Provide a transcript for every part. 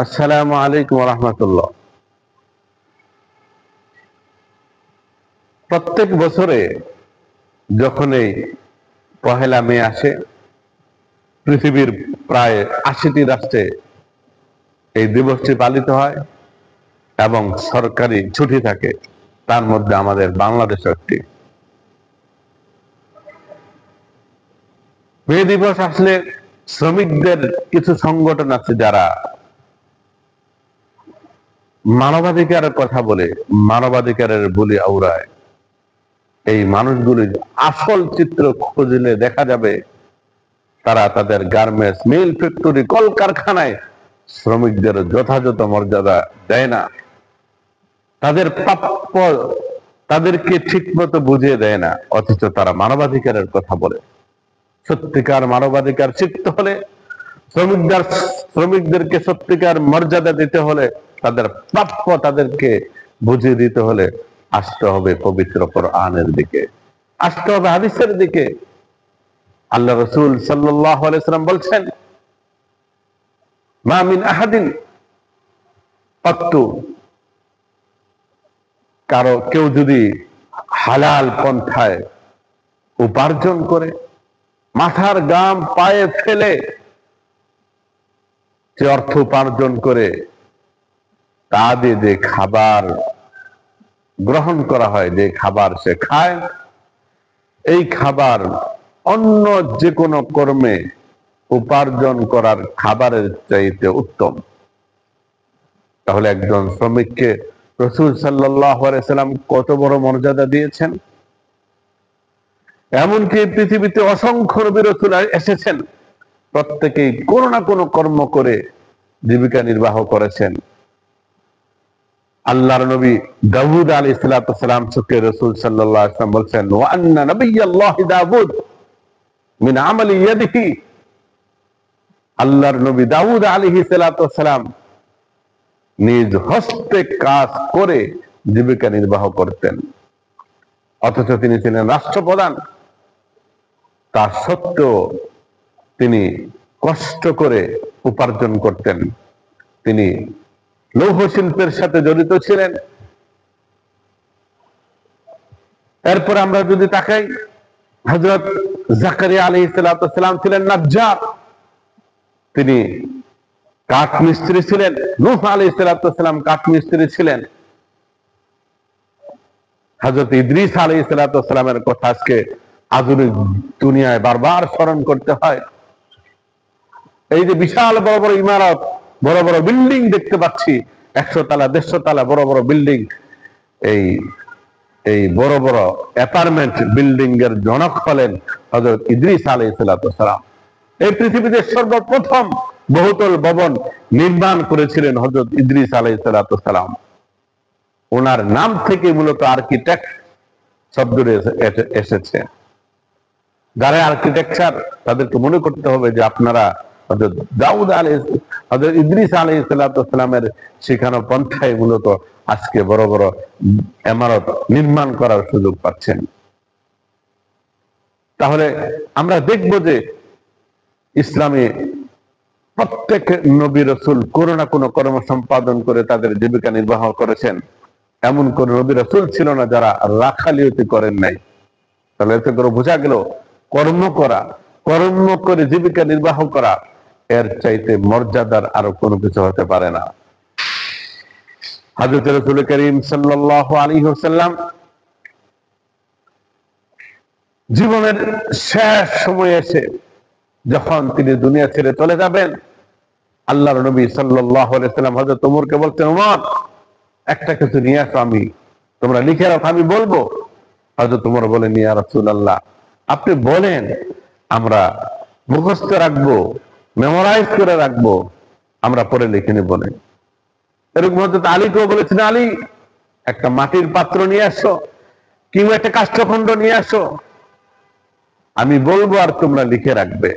আসসালামু আলাইকুম ওয়া রাহমাতুল্লাহ। প্রত্যেক বছরে যখন এই পহেলা মে আসে, পৃথিবীর প্রায় ৮০টি রাষ্ট্রে এই দিবসটি পালিত হয় এবং সরকারি ছুটি থাকে। তার মধ্যে আমাদের বাংলাদেশ একটি। মে দিবস আসলে শ্রমিকদের কিছু সংগঠন আছে যারা মানবাধিকারের কথা বলে, মানবাধিকারের বুলি আওড়ায়। এই মানুষগুলির আসল চিত্র খুঁজলে দেখা যাবে তারা তাদের গার্মেন্টস, মিল, ফ্যাক্টরি, কলকারখানায় শ্রমিকদের যথাযথ মর্যাদা দেয় না, তাদের প্রাপ্য তাদেরকে ঠিক মতো বুঝিয়ে দেয় না, অথচ তারা মানবাধিকারের কথা বলে। সত্যিকার মানবাধিকার শিখতে হলে, শ্রমিকদেরকে সত্যিকার মর্যাদা দিতে হলে, তাদের প্রাপ্য তাদেরকে বুঝিয়ে দিতে হলে আসতে হবে পবিত্র কোরআনের দিকে, আসতে হবে হাদিসের দিকে। আল্লাহ রাসূল সাল্লাল্লাহু আলাইহি ওয়াসাল্লাম বলছেন, মা মিন আহাদিন কেউ যদি হালাল পন্থায় উপার্জন করে, মাথার ঘাম পায়ে ফেলে যে অর্থ উপার্জন করে তা দিয়ে যে খাবার গ্রহণ করা হয়, যে খাবার সে খায়, এই খাবার অন্য যে কোনো কর্মে উপার্জন করার খাবারের চাইতে উত্তম। তাহলে একজন শ্রমিককে রাসূল সাল্লাল্লাহু আলাইহি সাল্লাম কত বড় মর্যাদা দিয়েছেন। এমনকি পৃথিবীতে অসংখ্য নবী রাসূল এসেছেন, প্রত্যেকেই কোনো না কোনো কর্ম করে জীবিকা নির্বাহ করেছেন। আল্লাহর নবী দাউদ আলাইহিস সালাম থেকে রাসূল সাল্লাল্লাহু আলাইহি ওয়াসাল্লাম বলেছেন, ওয়া আন্না নাবিয়াল্লাহি দাউদ মিন আমালি ইয়াদিহি। আল্লাহর নবী দাউদ আলাইহিস সালাম নিজ হস্তে কাজ করে জীবিকা নির্বাহ করতেন, অথচ তিনি ছিলেন রাষ্ট্রপ্রধান। তা সত্ত্বেও তিনি কষ্ট করে উপার্জন করতেন। তিনি লৌহ শিল্পের সাথে জড়িত ছিলেন। এরপর আমরা যদি তাকাই, হযরত জাকারিয়া আলাইহিস সালাম ছিলেন নাজ্জার, তিনি কাঠমিস্ত্রি ছিলেন। নূহ আলাইহিস সালাম কাঠমিস্ত্রি ছিলেন। হযরত ইদ্রিস আলাইহিস সালামের কথা আজকে আধুনিক দুনিয়ায় বারবার স্মরণ করতে হয়। এই যে বিশাল বড় বড় ইমারত, বড় বড় বিল্ডিং দেখতে পাচ্ছি, 100 তলা 150 তলা বড় বড় বিল্ডিং, এই এই বড় বড় অ্যাপার্টমেন্ট বিল্ডিং এর জনক হলেন হযরত ইদ্রিস আলাইহিস সালাম। এই পৃথিবীতে সর্বপ্রথম বহুতল ভবন নির্মাণ করেছিলেন হযরত ইদ্রিস আলাইহিস সালাম। ওনার নাম থেকে মূলত আর্কিটেক্ট শব্দটি এসেছে। যারা আর্কিটেকচার, তাদেরকে মনে করতে হবে যে আপনারা হযরত ইদ্রিস আলাইহিস সালামের শেখানো পন্থায় মূলত আজকে বড় বড় ইমারত নির্মাণ করার সুযোগ পাচ্ছেন। তাহলে আমরা দেখব যে ইসলামে প্রত্যেক নবী রাসূল কোনো না কোনো কর্ম সম্পাদন করে তাদের জীবিকা নির্বাহ করেছেন। এমন কোন নবী রাসূল ছিল না যারা রাখালিয়তি করেন নাই। তাহলে এতে করে বোঝা গেল কর্ম করে জীবিকা নির্বাহ করা এর চাইতে মর্যাদার আরো কোনো কিছু হতে পারে না। হযরত রাসূল করিম সাল্লাল্লাহু আলাইহি ওয়াসাল্লাম জীবনের শেষ সময়ে এসে যখন তিনি দুনিয়া ছেড়ে চলে যাবেন, আল্লাহর নবী সাল্লাল্লাহু আলাইহি ওয়াসাল্লাম হযরত ওমরকে বলতেন, ওমর একটা কিছু নিয়ে আসো, তোমরা লিখে রাখো, আমি বলবো। হযরত ওমর বলেন, ইয়া রাসূলুল্লাহ, আপনি বলেন, আমরা মুখস্থ রাখবো, মেমোরাইজ করে রাখবো, আমরা পরে লিখে নেব না। এরকম হযরত আলীকেও বলেছেন, আলী একটা মাটির পাত্র নিয়ে আসো, কিংবা একটা কাষ্ঠখণ্ড নিয়ে আসো, আমি বলবো আর তোমরা লিখে রাখবে।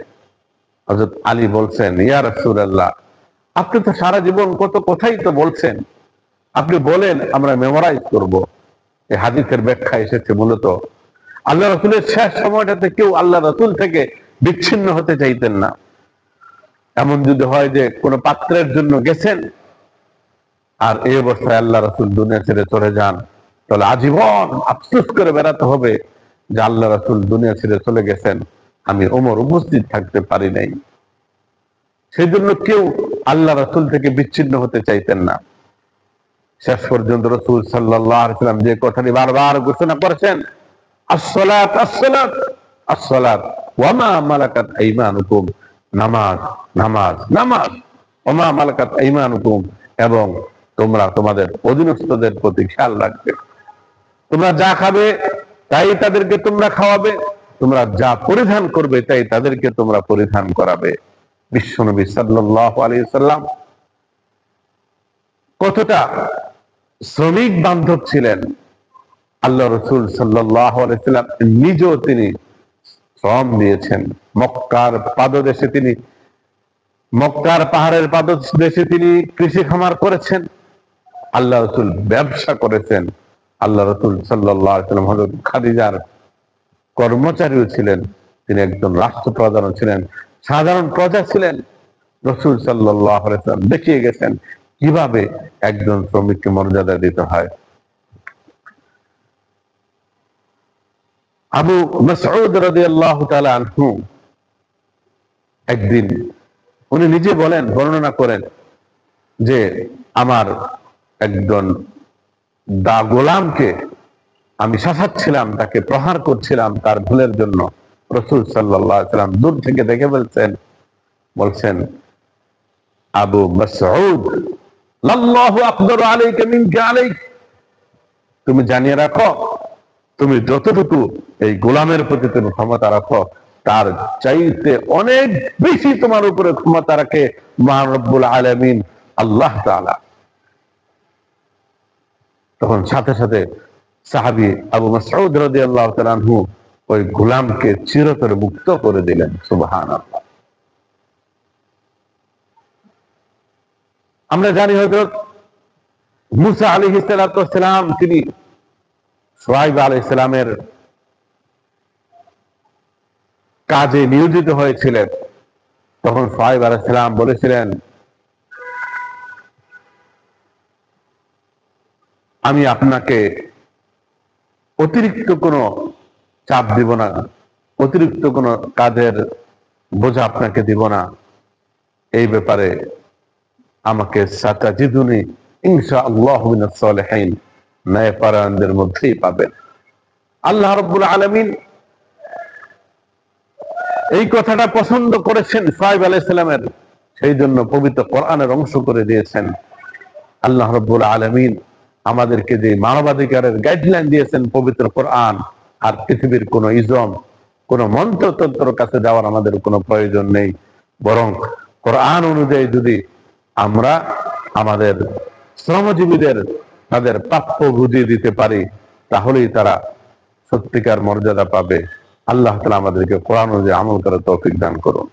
হযরত আলী বলছেন, ইয়া রাসূলুল্লাহ, আপনি তো সারা জীবন কত কথাই তো বলছেন, আপনি বলেন, আমরা মেমোরাইজ করব। এই হাদিসের ব্যাখ্যা এসেছে মূলত আল্লাহ রাসূলের শেষ সময়টাতে কেউ আল্লাহ রাসূল থেকে বিচ্ছিন্ন হতে চাইতেন না। এমন যদি হয় যে কোনো পাত্রের জন্য গেছেন আর এই অবস্থায় আল্লাহ রাসূল দুনিয়া ছেড়ে চলে যান, তাহলে আজীবন আফসোস করে বেড়াতে হবে যে আল্লাহ রাসূল দুনিয়া ছেড়ে চলে গেছেন, আমি ওমর উপস্থিত থাকতে পারি নাই। সেই জন্য কেউ আল্লাহ রাসূল থেকে বিচ্ছিন্ন হতে চাইতেন না। শেষ পর্যন্ত রাসূল সাল্লাল্লাহু আলাইহি ওয়াসাল্লাম যে কথাটি বারবার ঘোষণা করেছেন, আসসালাত আসসালাত আসসালাত ওয়া মা মালাকাত আইমানুকুম, নামাজ নামাজ নামাজ, ওয়া মা মালাকাত আইমানুকুম, এবং তোমরা তোমাদের অধীনস্থদের প্রতি খেয়াল রাখবে। তোমরা যা খাবে তাই তাদেরকে তোমরা খাওয়াবে, তোমরা যা পরিধান করবে তাই তাদেরকে তোমরা পরিধান করাবে। বিশ্বনবী সাল্লাল্লাহু আলাইহি ওয়াসাল্লাম কতটা শ্রমিক বান্ধব ছিলেন। আল্লাহ রাসূল সাল্লাল্লাহু আলাইহি ওয়াসাল্লাম নিজেও তিনি শ্রম দিয়েছেন। মক্কার পাদদেশে তিনি, মক্কার পাহাড়ের পাদদেশে তিনি কৃষি খামার করেছেন। আল্লাহ রাসূল ব্যবসা করেছেন। আল্লাহ রাসূল সাল্লাল্লাহু আলাইহি ওয়াসাল্লাম হযরত খাদিজার কর্মচারীও ছিলেন। তিনি একজন রাষ্ট্রপ্রধানও ছিলেন, সাধারণ প্রজা ছিলেন। রাসূল সাল্লাল্লাহু আলাইহি ওয়াসাল্লাম দেখিয়ে গেছেন কিভাবে একজন শ্রমিককে মর্যাদা দিতে হয়। আবু মাসউদ রাদিয়াল্লাহু তাআলা আনহু একদিন উনি নিজে বলেন, বর্ণনা করেন যে আমার একজন গোলামকে আমি শাসাচ্ছিলাম, তাকে প্রহার করছিলাম তার ভুলের জন্য। রাসূল সাল্লাল্লাহু আলাইহি ওয়াসাল্লাম দূর থেকে দেখে বলছেন আবু মাসউদ, লাল্লাহু আকবারু আলাইকা মিনকা আলাইক, তুমি জানিয়ে রাখো তুমি যতটুকু এই গোলামের প্রতি তুমি ক্ষমতা রাখো তার চাইতে অনেক বেশি তোমার উপরে ক্ষমতা রাখে মহান রব্বুল আলামিন আল্লাহ তাআলা। তখন সাথে সাথে সাহাবী আবু মাসউদ রাদিয়াল্লাহু তাআলা আনহু ওই গোলামকে চিরতরে মুক্ত করে দিলেন। সুবহানাল্লাহ। আমরা জানি হযরত মুসা আলাইহিস সালাতু ওয়াস সালাম তিনি শুআয়ব আলাইহিস সালামের কাজে নিয়োজিত হয়েছিলেন। তখন শুআয়ব আলাইহিস সালাম বলেছিলেন, আমি আপনাকে অতিরিক্ত কোনো চাপ দিব না, অতিরিক্ত কোনো কাজের বোঝা আপনাকে দিব না, এই ব্যাপারে আমাকে সাতাজিদুনি ইনশাআল্লাহু মিনাস সালিহিন, নেককারদের মধ্যেই পাবেন। আল্লাহ রাব্বুল আলামিন এই কথাটা পছন্দ করেছেন শুআয়ব আলাইহিস সালামের, সেই জন্য পবিত্র কোরআনের অংশ করে দিয়েছেন। আল্লাহ রাব্বুল আলামিন আমাদেরকে যে মানবাধিকারের গাইডলাইন দিয়েছেন পবিত্র কোরআন, আর পৃথিবীর কোন ইজম, কোন মন্ত্রতন্ত্রের কাছে যাওয়ার আমাদের কোনো প্রয়োজন নেই। বরং কোরআন অনুযায়ী যদি আমরা আমাদের শ্রমজীবীদের তাদের প্রাপ্য বুঝিয়ে দিতে পারি, তাহলেই তারা সত্যিকার মর্যাদা পাবে। আল্লাহ তাআলা আমাদেরকে কোরআন অনুযায়ী আমল করার তৌফিক দান করুন।